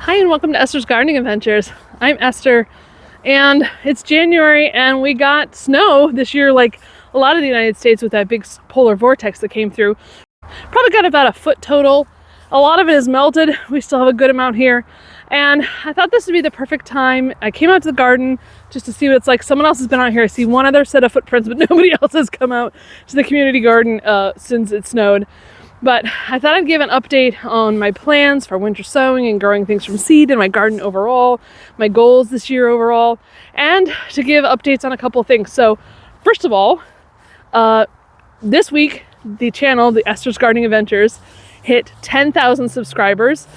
Hi and welcome to Esther's Gardening Adventures. I'm Esther and it's January and we got snow this year like a lot of the United States with that big polar vortex that came through. Probably got about a foot total. A lot of it is melted. We still have a good amount here. And I thought this would be the perfect time. I came out to the garden just to see what it's like. Someone else has been out here. I see one other set of footprints, but nobody else has come out to the community garden since it snowed. But I thought I'd give an update on my plans for winter sowing and growing things from seed in my garden overall, my goals this year overall, and to give updates on a couple things. So first of all, this week, the channel, the Esther's Gardening Adventures, hit 10,000 subscribers,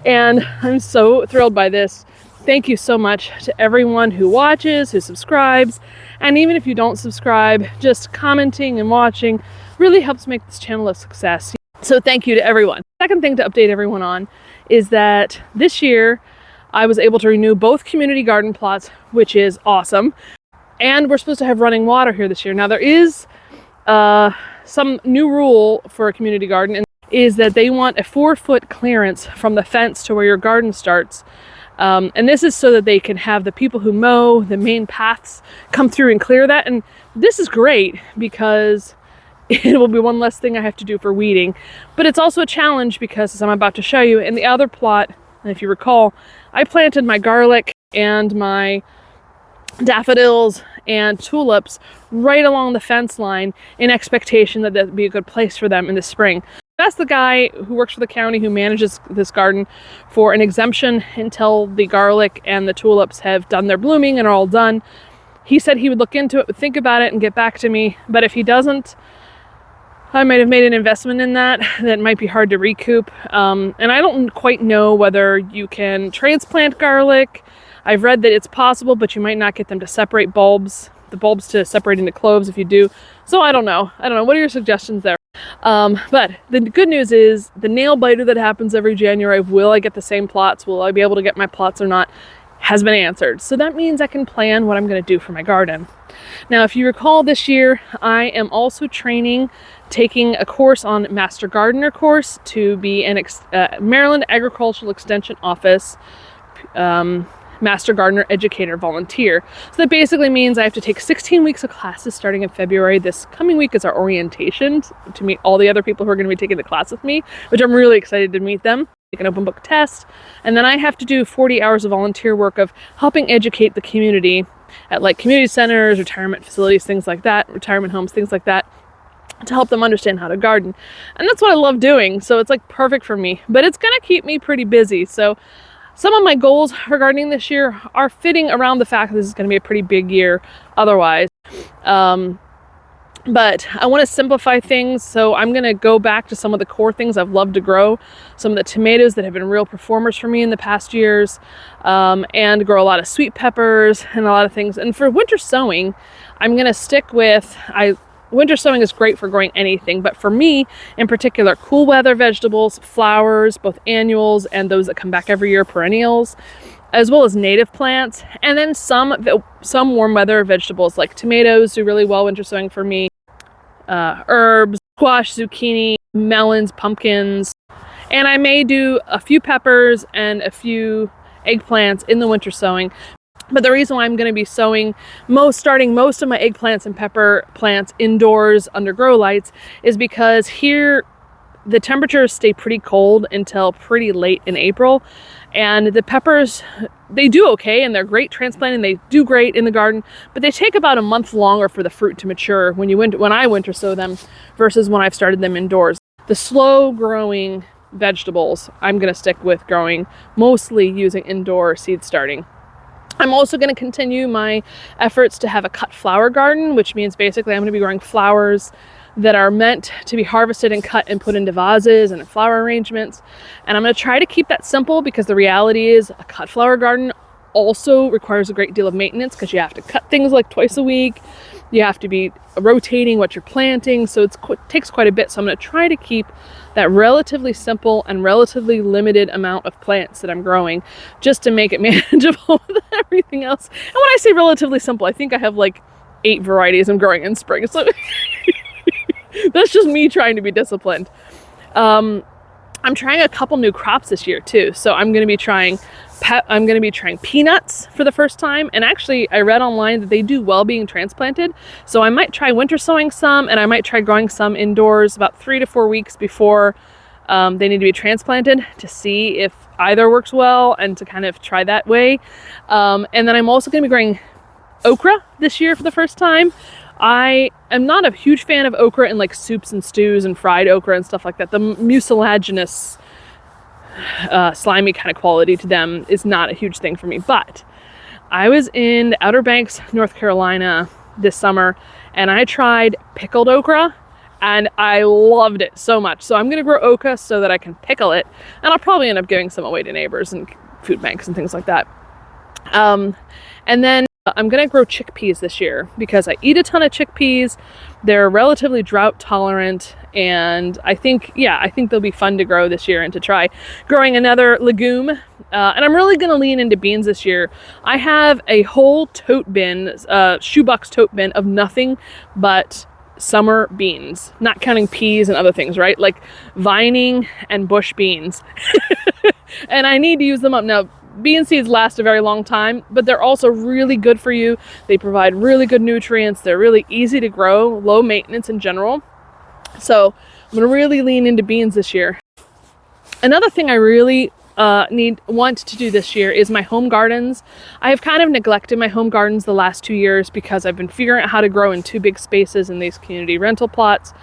and I'm so thrilled by this. Thank you so much to everyone who watches, who subscribes, and even if you don't subscribe, just commenting and watching really helps make this channel a success. So thank you to everyone. Second thing to update everyone on is that this year I was able to renew both community garden plots, which is awesome. And we're supposed to have running water here this year. Now there is some new rule for a community garden, and is that they want a 4-foot clearance from the fence to where your garden starts. And this is so that they can have the people who mow the main paths come through and clear that. And this is great because it will be one less thing I have to do for weeding. But it's also a challenge because, as I'm about to show you, in the other plot, and if you recall, I planted my garlic and my daffodils and tulips right along the fence line in expectation that that'd be a good place for them in the spring. That's the guy who works for the county who manages this garden for an exemption until the garlic and the tulips have done their blooming and are all done. He said he would look into it, would think about it, and get back to me. But if he doesn't, I might have made an investment in that might be hard to recoup. And I don't quite know whether you can transplant garlic. I've read that it's possible, but you might not get them to separate bulbs, the bulbs to separate into cloves if you do. So I don't know. What are your suggestions there? But the good news is the nail biter that happens every January, will I get the same plots? Will I be able to get my plots or not? Has been answered. So that means I can plan what I'm going to do for my garden. Now, if you recall, this year I am also taking a course on Master Gardener course to be an Maryland Agricultural Extension Office Master Gardener Educator Volunteer. So that basically means I have to take 16 weeks of classes starting in February. This coming week is our orientation to meet all the other people who are going to be taking the class with me, which I'm really excited to meet them. Take an open book test, and then I have to do 40 hours of volunteer work of helping educate the community at like community centers, retirement facilities, things like that, retirement homes, things like that, to help them understand how to garden. And that's what I love doing, so it's like perfect for me, but it's gonna keep me pretty busy. So some of my goals for gardening this year are fitting around the fact that this is going to be a pretty big year otherwise. But I want to simplify things, so I'm going to go back to some of the core things I've loved to grow, some of the tomatoes that have been real performers for me in the past years, and grow a lot of sweet peppers and a lot of things. And for winter sowing, I'm going to stick with, winter sowing is great for growing anything, but for me in particular, cool weather vegetables, flowers, both annuals and those that come back every year, perrenials, as well as native plants, and then some warm weather vegetables like tomatoes do really well winter sowing for me, herbs, squash, zucchini, melons, pumpkins, and I may do a few peppers and a few eggplants in the winter sowing. But the reason why I'm going to be starting most of my eggplants and pepper plants indoors under grow lights is because here the temperatures stay pretty cold until pretty late in April, and the peppers, they do okay and they're great transplanting, they do great in the garden, but they take about a month longer for the fruit to mature when I winter sow them versus when I've started them indoors. The slow growing vegetables I'm going to stick with growing mostly using indoor seed starting. I'm also going to continue my efforts to have a cut flower garden, which means basically I'm going to be growing flowers that are meant to be harvested and cut and put into vases and flower arrangements. And I'm going to try to keep that simple because the reality is a cut flower garden also requires a great deal of maintenance because you have to cut things like twice a week. You have to be rotating what you're planting. So it takes quite a bit. So I'm going to try to keep that relatively simple and relatively limited amount of plants that I'm growing just to make it manageable with everything else. And when I say relatively simple, I think I have like 8 varieties I'm growing in spring. So that's just me trying to be disciplined. I'm trying a couple new crops this year too. So I'm going to be trying peanuts for the first time. And actually I read online that they do well being transplanted. So I might try winter sowing some, and I might try growing some indoors about 3 to 4 weeks before they need to be transplanted, to see if either works well and to kind of try that way. And then I'm also going to be growing okra this year for the first time. I am not a huge fan of okra in like soups and stews and fried okra and stuff like that. The mucilaginous, slimy kind of quality to them is not a huge thing for me. But I was in the Outer Banks, North Carolina this summer, and I tried pickled okra, and I loved it so much. So I'm going to grow okra so that I can pickle it, and I'll probably end up giving some away to neighbors and food banks and things like that. And then I'm going to grow chickpeas this year because I eat a ton of chickpeas. They're relatively drought tolerant, and I think they'll be fun to grow this year and to try growing another legume. And I'm really going to lean into beans this year. I have a whole tote bin, shoebox tote bin of nothing but summer beans, not counting peas and other things, right? Like vining and bush beans. And I need to use them up. Now, bean seeds last a very long time, but they're also really good for you. They provide really good nutrients. They're really easy to grow, low maintenance in general. So I'm going to really lean into beans this year. Another thing I really want to do this year is my home gardens. I have kind of neglected my home gardens the last 2 years because I've been figuring out how to grow in 2 big spaces in these community rental plots.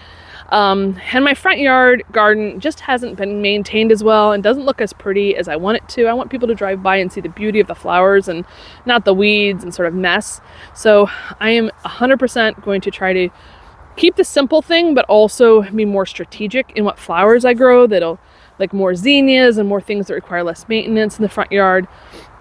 And my front yard garden just hasn't been maintained as well and doesn't look as pretty as I want it to. I want people to drive by and see the beauty of the flowers and not the weeds and sort of mess. So I am 100% going to try to keep the simple thing, but also be more strategic in what flowers I grow. That'll like more zinnias and more things that require less maintenance in the front yard.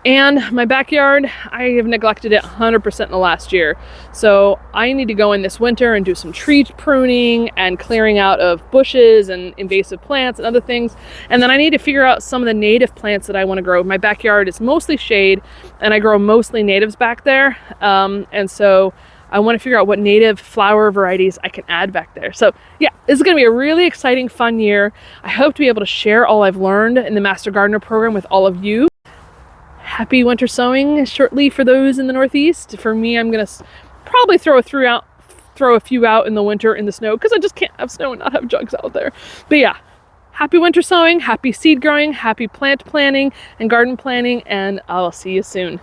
And my backyard, I have neglected it 100% in the last year. So I need to go in this winter and do some tree pruning and clearing out of bushes and invasive plants and other things. And then I need to figure out some of the native plants that I want to grow. My backyard is mostly shade, and I grow mostly natives back there. And so I want to figure out what native flower varieties I can add back there. So yeah, this is going to be a really exciting, fun year. I hope to be able to share all I've learned in the Master Gardener program with all of you. Happy winter sowing shortly for those in the Northeast. For me, I'm going to probably throw a few out in the winter in the snow, because I just can't have snow and not have jugs out there. But yeah, happy winter sowing, happy seed growing, happy plant planting and garden planting, and I'll see you soon.